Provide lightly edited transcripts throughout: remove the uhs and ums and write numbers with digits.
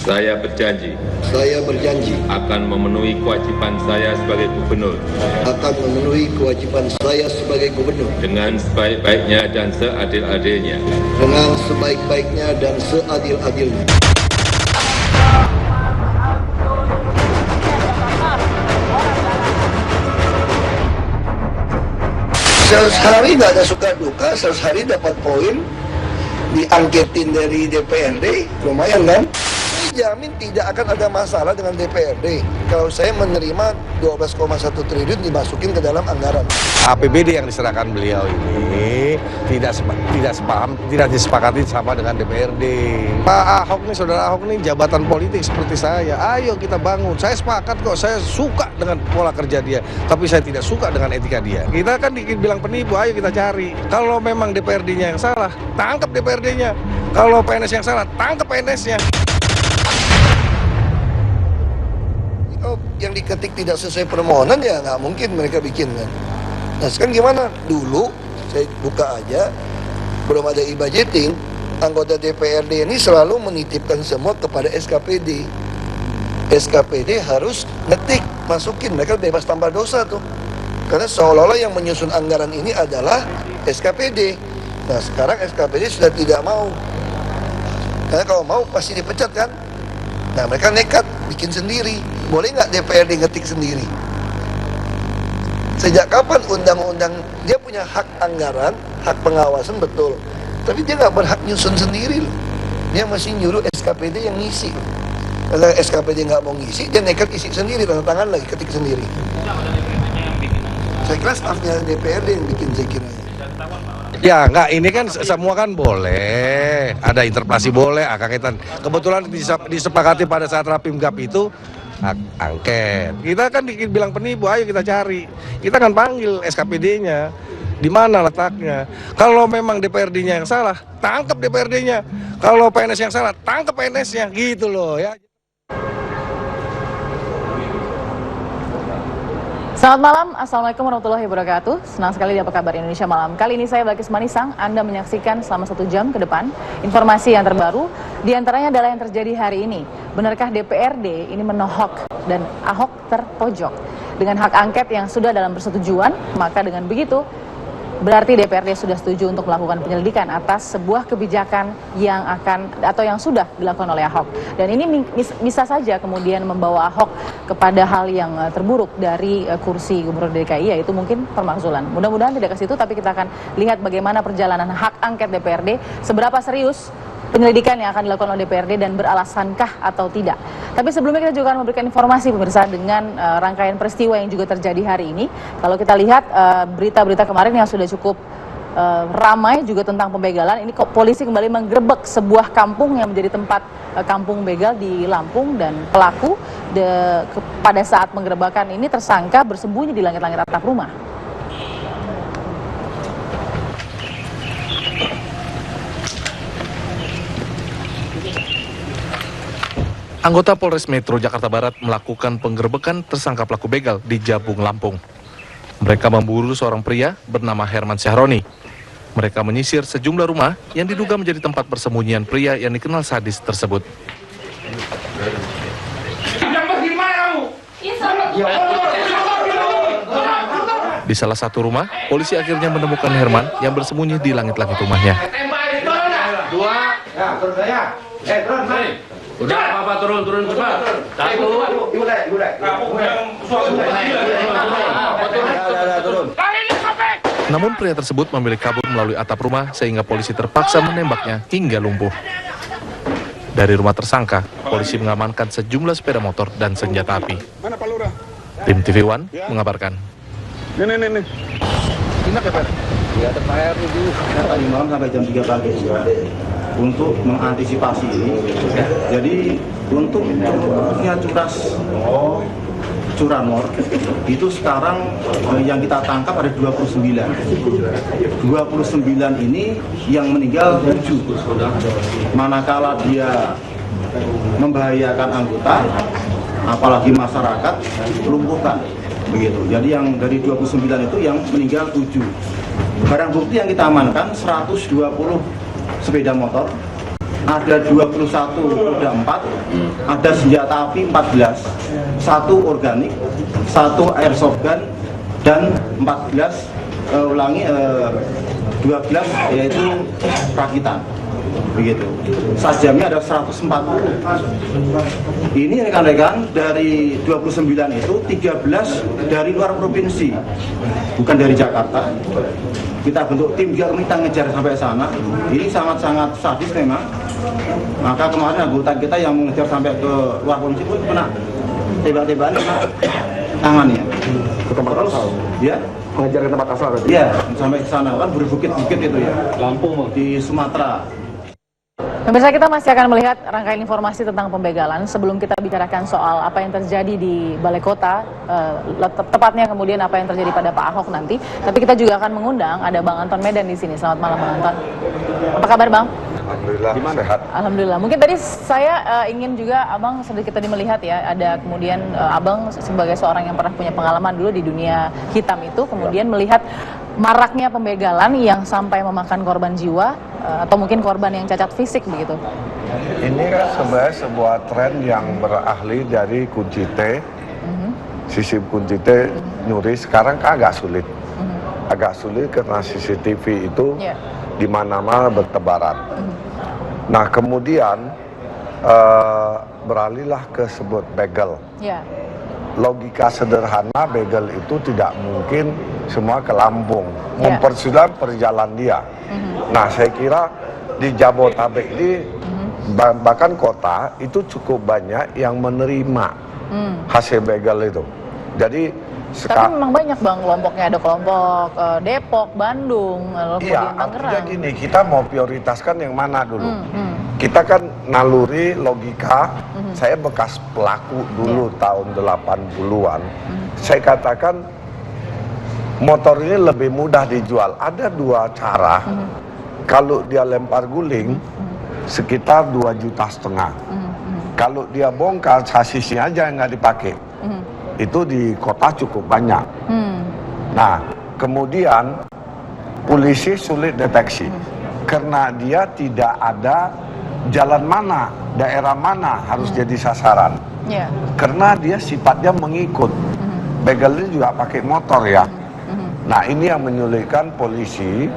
Saya berjanji akan memenuhi kewajiban saya sebagai gubernur dengan sebaik-baiknya dan seadil-adilnya. Sehari nggak ada suka duka, sehari dapat poin, diangketin dari DPRD, lumayan kan? Saya jamin tidak akan ada masalah dengan DPRD kalau saya menerima 12,1 triliun dimasukin ke dalam anggaran. APBD yang diserahkan beliau ini tidak disepakati sama dengan DPRD. Pak Ahok nih, saudara Ahok nih jabatan politik seperti saya. Ayo kita bangun. Saya sepakat kok, saya suka dengan pola kerja dia, tapi saya tidak suka dengan etika dia. Kita kan dibilang penipu, ayo kita cari. Kalau memang DPRD-nya yang salah, tangkap DPRD-nya. Kalau PNS yang salah, tangkap PNS-nya. Yang diketik tidak sesuai permohonan ya nggak mungkin mereka bikin kan. Nah sekarang gimana? Dulu saya buka aja, belum ada e-budgeting, anggota DPRD ini selalu menitipkan semua kepada SKPD. SKPD harus ngetik, masukin, mereka bebas tanpa dosa tuh. Karena seolah-olah yang menyusun anggaran ini adalah SKPD. Nah sekarang SKPD sudah tidak mau. Karena kalau mau pasti dipecat kan. Nah mereka nekat bikin sendiri. Boleh nggak DPRD ngetik sendiri? Sejak kapan undang-undang dia punya hak anggaran, hak pengawasan betul, tapi dia nggak berhak nyusun sendiri loh. Dia masih nyuruh SKPD yang ngisi. Kalau SKPD nggak mau ngisi, dia nekat isi sendiri, tanda tangan lagi, ketik sendiri. Saya kira stafnya DPRD yang bikin, saya kira. Ya enggak, ini kan semua kan boleh, ada interpelasi boleh, angketan. Kebetulan disepakati pada saat Rapim Gap itu angket. Kita kan bilang penipu, ayo kita cari. Kita kan panggil SKPD-nya, di mana letaknya. Kalau memang DPRD-nya yang salah, tangkap DPRD-nya. Kalau PNS yang salah, tangkap PNS-nya, gitu loh ya. Selamat malam, Assalamualaikum warahmatullahi wabarakatuh. Senang sekali di Apa Kabar Indonesia Malam. Kali ini saya Balkis Manisang, Anda menyaksikan selama 1 jam ke depan informasi yang terbaru. Di antaranya adalah yang terjadi hari ini. Benarkah DPRD ini menohok dan Ahok terpojok? Dengan hak angket yang sudah dalam persetujuan, maka dengan begitu berarti DPRD sudah setuju untuk melakukan penyelidikan atas sebuah kebijakan yang akan atau yang sudah dilakukan oleh Ahok. Dan ini bisa saja kemudian membawa Ahok kepada hal yang terburuk dari kursi Gubernur DKI, yaitu mungkin pemakzulan. Mudah-mudahan tidak ke situ, tapi kita akan lihat bagaimana perjalanan hak angket DPRD, seberapa serius penyelidikan yang akan dilakukan oleh DPRD dan beralasankah atau tidak. Tapi sebelumnya kita juga akan memberikan informasi pemirsa dengan rangkaian peristiwa yang juga terjadi hari ini. Kalau kita lihat berita-berita kemarin yang sudah cukup ramai juga tentang pembegalan, ini kok polisi kembali menggerebek sebuah kampung yang menjadi tempat kampung begal di Lampung, dan pelaku pada saat penggerebekan ini tersangka bersembunyi di langit-langit atap rumah. Anggota Polres Metro Jakarta Barat melakukan penggerebekan tersangka pelaku begal di Jabung, Lampung. Mereka memburu seorang pria bernama Herman Syahroni. Mereka menyisir sejumlah rumah yang diduga menjadi tempat persembunyian pria yang dikenal sadis tersebut. Di salah satu rumah, polisi akhirnya menemukan Herman yang bersembunyi di langit-langit rumahnya. Udah apa turun cepat. Namun pria tersebut memilih kabur melalui atap rumah sehingga polisi terpaksa menembaknya hingga lumpuh. Dari rumah tersangka, polisi mengamankan sejumlah sepeda motor dan senjata api. Tim TV One mengabarkan. Ini. Ya, terbayar itu tadi malam sampai jam 3 pagi untuk mengantisipasi ini. Jadi untuk punya curanmor itu sekarang yang kita tangkap ada 29. 29 ini yang meninggal 7. Manakala dia membahayakan anggota, apalagi masyarakat, lumpuhkan. Begitu. Jadi yang dari 29 itu yang meninggal 7. Barang bukti yang kita amankan 120 sepeda motor, ada 21 roda 4, ada senjata api 14, 1 organik, 1 airsoft gun, dan 12 yaitu rakitan. Begitu. Sajamnya ada 140. Ini rekan-rekan, dari 29 itu 13 dari luar provinsi, bukan dari Jakarta. Kita bentuk tim juga, kita ngejar sampai sana. Ini sangat-sangat sadis memang. Maka kemarin anggota kita yang mengejar sampai ke luar provinsi pun kena tembak-tembakan, kena tangannya. Ke tempat asal? Ya. Mengejar ke tempat asal berarti? Iya, sampai ke sana kan berbukit-bukit itu ya. Lampung di Sumatera. Pemirsa, kita masih akan melihat rangkaian informasi tentang pembegalan sebelum kita bicarakan soal apa yang terjadi di Balai Kota, tepatnya kemudian apa yang terjadi pada Pak Ahok nanti. Tapi kita juga akan mengundang, ada Bang Anton Medan di sini. Selamat malam Bang Anton. Apa kabar Bang? Alhamdulillah, sehat. Alhamdulillah. Mungkin tadi saya ingin juga Abang sedikit tadi melihat ya, ada kemudian Abang sebagai seorang yang pernah punya pengalaman dulu di dunia hitam itu, kemudian melihat maraknya pembegalan yang sampai memakan korban jiwa atau mungkin korban yang cacat fisik begitu. Ini kan sebenarnya sebuah tren yang berahli dari kunci T, sistem kunci T nyuri sekarang kan agak sulit. Agak sulit karena CCTV itu di mana-mana bertebaran. Nah kemudian beralihlah ke sebut begal. Logika sederhana, begal itu tidak mungkin semua ke Lampung, mempersudah perjalanan dia. Nah saya kira di Jabodetabek ini bahkan kota itu cukup banyak yang menerima hasil begal itu. Jadi tapi memang banyak Bang kelompoknya, ada kelompok Depok, Bandung, lalu kemudian Tangerang. Artinya gini, kita mau prioritaskan yang mana dulu? Kita kan naluri logika, saya bekas pelaku dulu tahun 80-an. Saya katakan motor ini lebih mudah dijual. Ada 2 cara. Kalau dia lempar guling, sekitar 2,5 juta. Kalau dia bongkar, sasisnya aja yang nggak dipakai. Itu di kota cukup banyak. Nah, kemudian polisi sulit deteksi karena dia tidak ada jalan mana, daerah mana harus jadi sasaran. Karena dia sifatnya mengikut. Begal ini juga pakai motor ya. Nah, ini yang menyulitkan polisi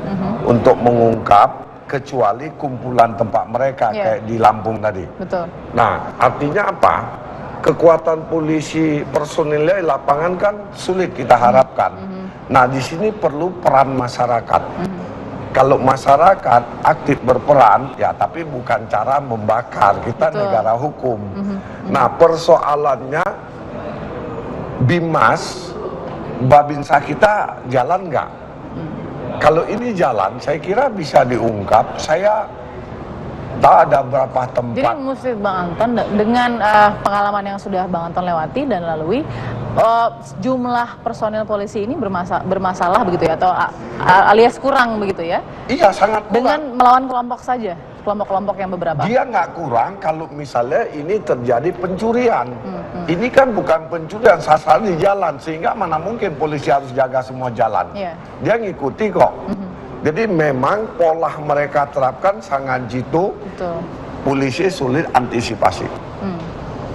untuk mengungkap kecuali kumpulan tempat mereka kayak di Lampung tadi. Betul. Nah, artinya apa? Kekuatan polisi personilnya di lapangan kan sulit kita harapkan. Nah, di sini perlu peran masyarakat. Kalau masyarakat aktif berperan, ya tapi bukan cara membakar. Kita negara hukum. Nah, persoalannya Bimas, Babinsa kita jalan nggak? Kalau ini jalan, saya kira bisa diungkap. Saya tak ada berapa tempat. Jadi mesti Bang Anton dengan pengalaman yang sudah Bang Anton lewati dan lalui, jumlah personil polisi ini bermasalah begitu ya, atau alias kurang begitu ya? Iya, sangat kurang. Dengan melawan kelompok saja, kelompok-kelompok yang beberapa. Dia nggak kurang kalau misalnya ini terjadi pencurian. Ini kan bukan pencurian, sasaran di jalan, sehingga mana mungkin polisi harus jaga semua jalan. Dia ngikuti kok. Jadi memang pola mereka terapkan sangat jitu. Polisi sulit antisipasi.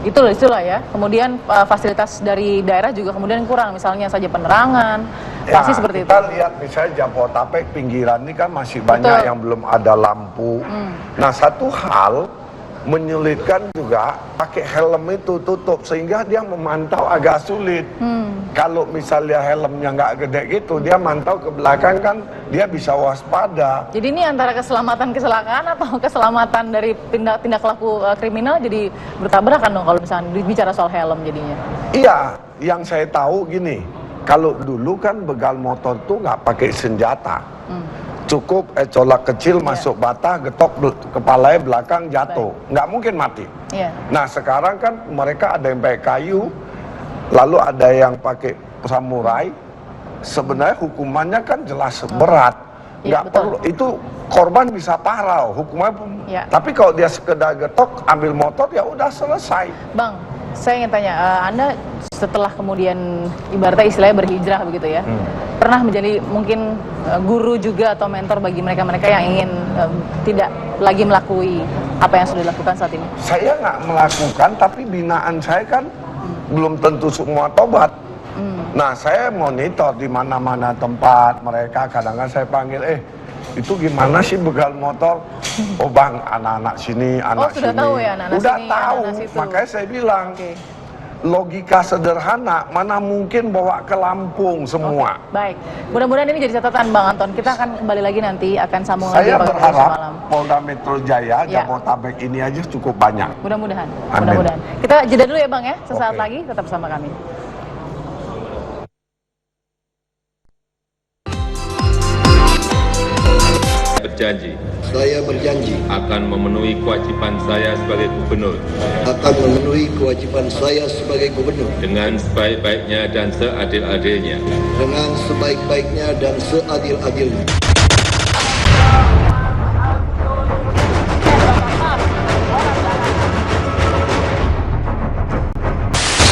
Itulah ya. Kemudian fasilitas dari daerah juga kemudian kurang, misalnya saja penerangan. Pasti seperti kita itu. Lihat misalnya Jabodetabek pinggiran ini kan masih banyak yang belum ada lampu. Nah, satu hal menyulitkan juga pakai helm itu tutup sehingga dia memantau agak sulit. Kalau misalnya helmnya nggak gede gitu, dia mantau ke belakang kan dia bisa waspada. Jadi ini antara keselamatan kecelakaan atau keselamatan dari tindak laku kriminal jadi bertabrakan dong kalau misalnya bicara soal helm jadinya. Iya, yang saya tahu gini, kalau dulu kan begal motor tuh nggak pakai senjata. Cukup colak kecil masuk bata, getok kepalanya belakang jatuh, nggak mungkin mati. Nah sekarang kan mereka ada yang pakai kayu, lalu ada yang pakai samurai. Sebenarnya hukumannya kan jelas berat, nggak perlu itu korban bisa parah, hukumannya. Tapi kalau dia sekedar getok, ambil motor ya udah selesai. Bang, saya ingin tanya, Anda setelah kemudian ibaratnya istilahnya berhijrah begitu ya, pernah menjadi mungkin guru juga atau mentor bagi mereka-mereka yang ingin tidak lagi melakui apa yang sudah dilakukan saat ini? Saya nggak melakukan, tapi binaan saya kan belum tentu semua tobat. Nah, saya monitor di mana-mana tempat mereka, kadang-kadang saya panggil, itu gimana sih begal motor? Oh bang, anak-anak sini, anak sudah sini. Tahu ya, anak-anak udah sini, tahu, anak-anak situ. Makanya saya bilang, logika sederhana, mana mungkin bawa ke Lampung semua. Baik, mudah-mudahan ini jadi catatan Bang Anton. Kita akan kembali lagi nanti, akan sambung lagi Saya pada berharap malam. Polda Metro Jaya, Ya. Jabotabek ini aja cukup banyak. Mudah-mudahan, Amin. mudah-mudahan. Kita jeda dulu ya Bang ya, sesaat Oke. lagi tetap bersama kami. Saya berjanji akan memenuhi kewajiban saya sebagai gubernur dengan sebaik-baiknya dan seadil-adilnya.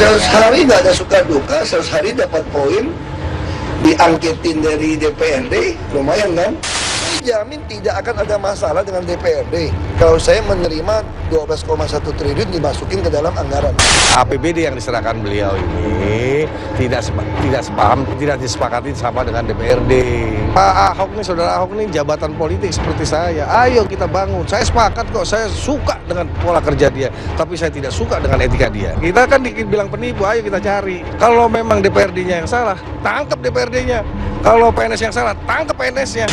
Sehari nggak ada suka duka, sehari dapat poin, diangketin dari DPRD, lumayan kan? Saya jamin tidak akan ada masalah dengan DPRD kalau saya menerima 12,1 triliun dimasukin ke dalam anggaran. APBD yang diserahkan beliau ini tidak disepakati sama dengan DPRD. Pak Ahok nih, saudara Ahok nih jabatan politik seperti saya. Ayo kita bangun. Saya sepakat kok, saya suka dengan pola kerja dia, tapi saya tidak suka dengan etika dia. Kita kan dibilang penipu, ayo kita cari. Kalau memang DPRD-nya yang salah, tangkap DPRD-nya. Kalau PNS yang salah, tangkap PNS-nya.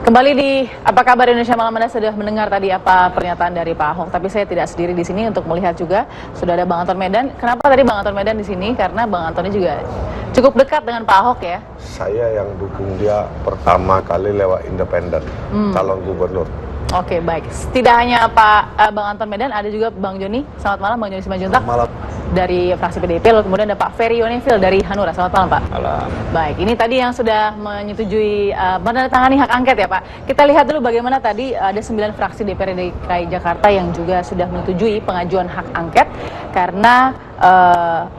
Kembali di Apa Kabar Indonesia Malam, Anda sudah mendengar tadi apa pernyataan dari Pak Ahok. Tapi saya tidak sendiri di sini untuk melihat juga sudah ada Bang Anton Medan. Kenapa tadi Bang Anton Medan di sini? Karena Bang Anton ini juga cukup dekat dengan Pak Ahok ya. Saya yang dukung dia pertama kali lewat independen, calon gubernur. Oke, baik. Tidak hanya Pak Bang Anton Medan, ada juga Bang Joni. Selamat malam, Bang Joni Simanjuntak. Malam. Dari fraksi PDIP, lalu kemudian ada Pak Ferry Yonevil dari Hanura. Selamat malam, Pak. Malam. Baik, ini tadi yang sudah menyetujui menandatangani hak angket ya, Pak. Kita lihat dulu bagaimana tadi ada 9 fraksi DPRD DKI Jakarta yang juga sudah menyetujui pengajuan hak angket karena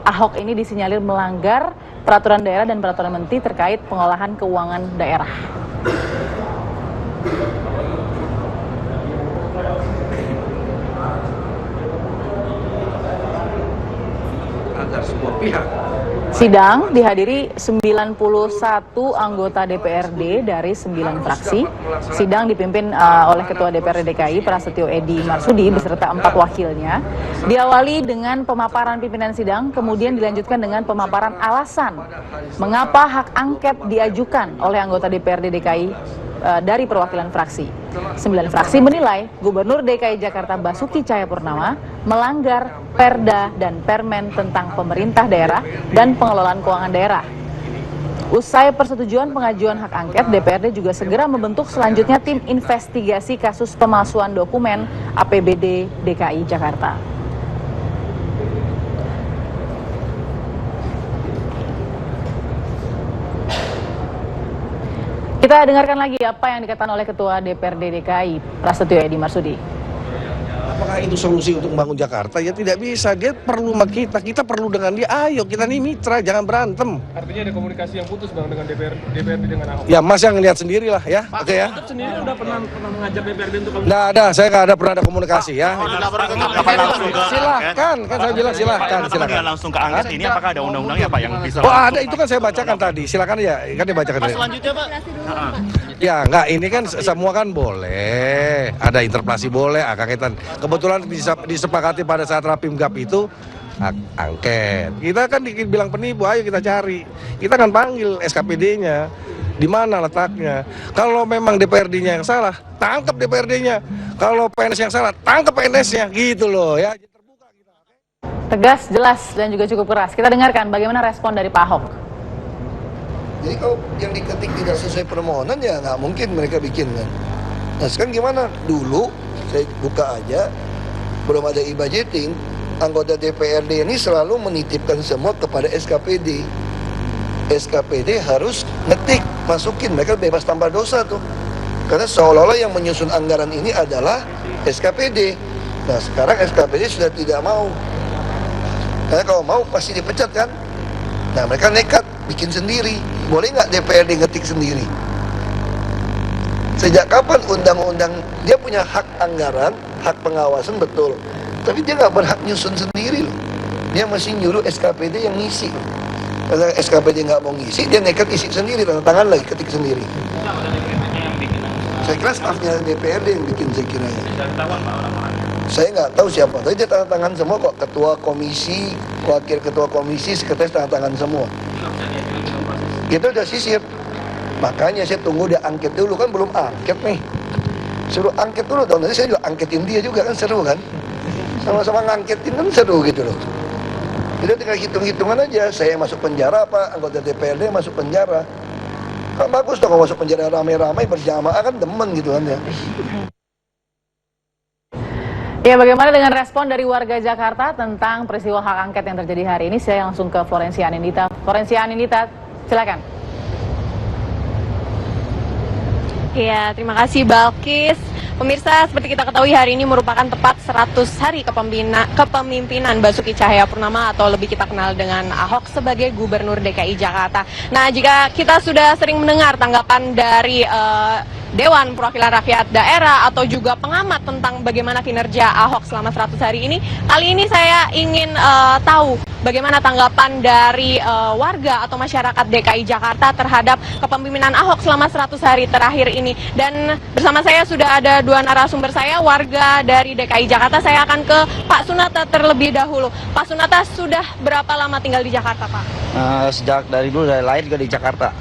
Ahok ini disinyalir melanggar peraturan daerah dan peraturan menteri terkait pengolahan keuangan daerah. Agar semua pihak. Sidang dihadiri 91 anggota DPRD dari 9 fraksi. Sidang dipimpin oleh Ketua DPRD DKI Prasetyo Edy Marsudi beserta 4 wakilnya. Diawali dengan pemaparan pimpinan sidang, kemudian dilanjutkan dengan pemaparan alasan mengapa hak angket diajukan oleh anggota DPRD DKI dari perwakilan fraksi. 9 fraksi menilai Gubernur DKI Jakarta Basuki Cahayapurnama melanggar Perda dan Permen tentang pemerintah daerah dan pengelolaan keuangan daerah. Usai persetujuan pengajuan hak angket, DPRD juga segera membentuk selanjutnya tim investigasi kasus pemalsuan dokumen APBD DKI Jakarta. Kita dengarkan lagi apa yang dikatakan oleh Ketua DPRD DKI Prasetyo Edy Marsudi. Apakah itu solusi untuk membangun Jakarta? Ya tidak bisa. Dia perlu sama kita perlu dengan dia. Ayo kita nih mitra, jangan berantem. Artinya ada komunikasi yang putus Bang dengan DPRD dengan Ahok. Ya Mas yang lihat sendiri lah ya. Oke ya. Pak sendiri udah pernah mengajak DPRD untuk Nggak ada, saya nggak ada pernah ada komunikasi ya. Kapan langsung ke Silahkan, kan saya bilang silahkan. langsung ke angket ini apakah ada undang-undangnya Pak yang bisa Oh ada, itu kan saya bacakan tadi. Silakan ya, kan dibacakan tadi. selanjutnya Pak? Ya enggak, ini kan semua kan boleh. Ada interpelasi boleh, angketan. Kebetulan disepakati pada saat Rapim Gap itu angket. Kita kan dibilang penipu, ayo kita cari. Kita akan panggil SKPD-nya. Di mana letaknya? Kalau memang DPRD-nya yang salah, tangkap DPRD-nya. Kalau PNS yang salah, tangkap PNS-nya. Gitu loh ya. Tegas, jelas, dan juga cukup keras. Kita dengarkan bagaimana respon dari Pak Ahok. Jadi kalau yang diketik tidak sesuai permohonan ya nggak mungkin mereka bikin kan. Nah sekarang gimana? Dulu saya buka aja, belum ada e-budgeting, anggota DPRD ini selalu menitipkan semua kepada SKPD. SKPD harus ngetik, masukin, mereka bebas tanpa dosa tuh. Karena seolah-olah yang menyusun anggaran ini adalah SKPD. Nah sekarang SKPD sudah tidak mau. Karena kalau mau pasti dipecat kan. Nah mereka nekat bikin sendiri. Boleh nggak DPRD ngetik sendiri? Sejak kapan undang-undang dia punya hak anggaran, hak pengawasan betul, tapi dia nggak berhak nyusun sendiri loh. Dia masih nyuruh SKPD yang ngisi loh. Kalau SKPD nggak mau ngisi, dia nekat isi sendiri, tanda tangan lagi, ketik sendiri. Saya kira stafnya DPRD yang bikin, saya kira ya. Saya nggak tahu siapa, tapi dia tanda tangan semua kok. Ketua komisi, wakil ketua komisi, sekretaris tanda tangan semua. Kita udah sisir. Makanya saya tunggu dia angket dulu, kan belum angket nih. Suruh angket dulu dong, nanti saya juga angketin dia juga, kan seru kan. Sama-sama ngangketin kan seru gitu loh. Jadi tinggal hitung-hitungan aja, saya masuk penjara apa, anggota DPRD masuk penjara. Kan bagus dong kalau masuk penjara ramai-ramai berjamaah, kan demen gitu kan ya. Ya, bagaimana dengan respon dari warga Jakarta tentang peristiwa hak angket yang terjadi hari ini? Saya langsung ke Florencia Anindita. Florencia Anindita, silakan. Ya, terima kasih Balkis. Pemirsa, seperti kita ketahui hari ini merupakan tepat 100 hari kepemimpinan Basuki Cahayapurnama atau lebih kita kenal dengan Ahok sebagai Gubernur DKI Jakarta. Nah, jika kita sudah sering mendengar tanggapan dari Dewan Perwakilan Rakyat Daerah atau juga pengamat tentang bagaimana kinerja Ahok selama 100 hari ini, kali ini saya ingin tahu bagaimana tanggapan dari warga atau masyarakat DKI Jakarta terhadap kepemimpinan Ahok selama 100 hari terakhir ini. Dan bersama saya sudah ada dua narasumber saya, warga dari DKI Jakarta. Saya akan ke Pak Sunata terlebih dahulu. Pak Sunata, sudah berapa lama tinggal di Jakarta, Pak? Sejak dari dulu, dari lahir juga di Jakarta.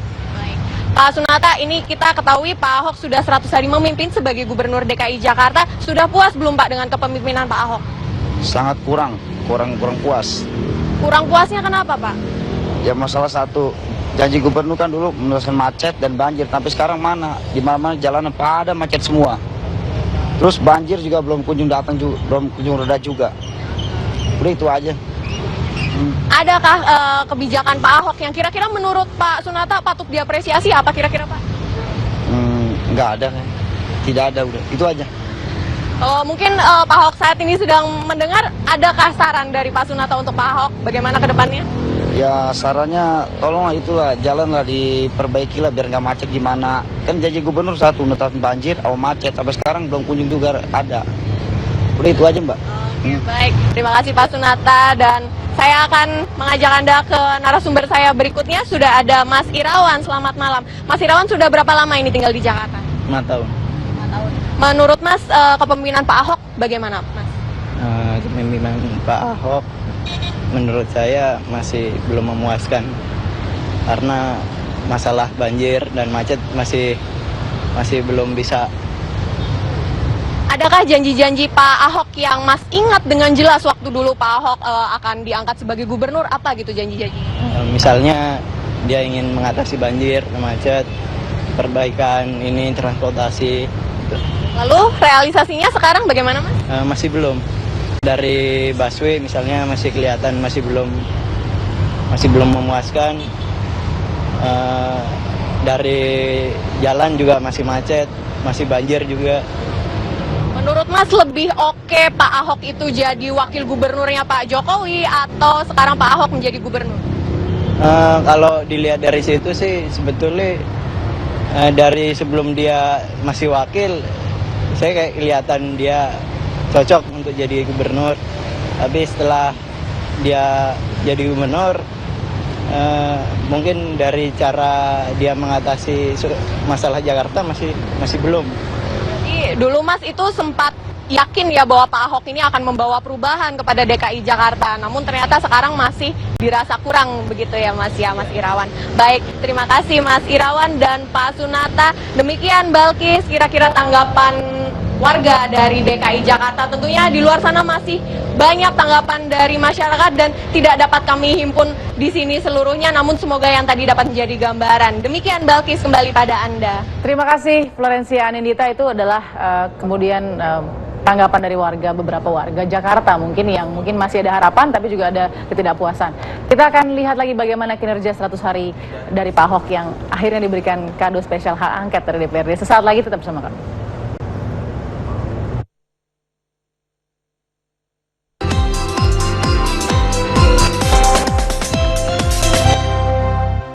Pak Sunata, ini kita ketahui Pak Ahok sudah 100 hari memimpin sebagai Gubernur DKI Jakarta. Sudah puas belum Pak dengan kepemimpinan Pak Ahok? Sangat kurang puas. Kurang puasnya kenapa Pak? Ya masalah satu, janji gubernur kan dulu menyelesaikan macet dan banjir, tapi sekarang mana? Di mana-mana jalanan pada macet semua. Terus banjir juga belum kunjung datang juga, belum kunjung reda juga. Udah itu aja. Adakah kebijakan Pak Ahok yang kira-kira menurut Pak Sunata patut diapresiasi, apa kira-kira Pak? Nggak ada, tidak ada, udah itu aja. Mungkin Pak Ahok saat ini sedang mendengar, adakah saran dari Pak Sunata untuk Pak Ahok bagaimana ke depannya? Ya sarannya tolonglah itulah, jalanlah diperbaikilah biar nggak macet gimana. Kan janji gubernur satu, netatin banjir, macet, sampai sekarang belum kunjung juga ada. Udah itu aja Mbak. Baik, terima kasih Pak Sunata, dan saya akan mengajak Anda ke narasumber saya berikutnya. Sudah ada Mas Irawan, selamat malam. Mas Irawan, sudah berapa lama ini tinggal di Jakarta? 5 tahun. 5 tahun. Menurut Mas, kepemimpinan Pak Ahok bagaimana Mas? Kepemimpinan Pak Ahok menurut saya masih belum memuaskan. Karena masalah banjir dan macet masih belum bisa. Adakah janji-janji Pak Ahok yang Mas ingat dengan jelas waktu dulu Pak Ahok akan diangkat sebagai gubernur, apa gitu janji-janji? Misalnya dia ingin mengatasi banjir, macet, perbaikan ini transportasi. Gitu. Lalu realisasinya sekarang bagaimana Mas? Masih belum. Dari busway misalnya masih kelihatan masih belum memuaskan. Dari jalan juga masih macet, masih banjir juga. Menurut Mas lebih oke Pak Ahok itu jadi wakil gubernurnya Pak Jokowi atau sekarang Pak Ahok menjadi gubernur? Kalau dilihat dari situ sih sebetulnya dari sebelum dia masih wakil, saya kayak kelihatan dia cocok untuk jadi gubernur. Tapi setelah dia jadi gubernur, mungkin dari cara dia mengatasi masalah Jakarta masih belum. Jadi dulu Mas itu sempat yakin ya bahwa Pak Ahok ini akan membawa perubahan kepada DKI Jakarta. Namun ternyata sekarang masih dirasa kurang begitu ya Mas Irawan. Baik, terima kasih Mas Irawan dan Pak Sunata. Demikian Balkis kira-kira tanggapan warga dari DKI Jakarta. Tentunya di luar sana masih banyak tanggapan dari masyarakat dan tidak dapat kami himpun di sini seluruhnya, namun semoga yang tadi dapat menjadi gambaran. Demikian Balkis, kembali pada Anda. Terima kasih Florencia Anindita. Itu adalah kemudian tanggapan dari beberapa warga Jakarta mungkin yang masih ada harapan tapi juga ada ketidakpuasan. Kita akan lihat lagi bagaimana kinerja 100 hari dari Pak Ahok yang akhirnya diberikan kado spesial hak angket dari DPRD. Sesaat lagi tetap bersama kami.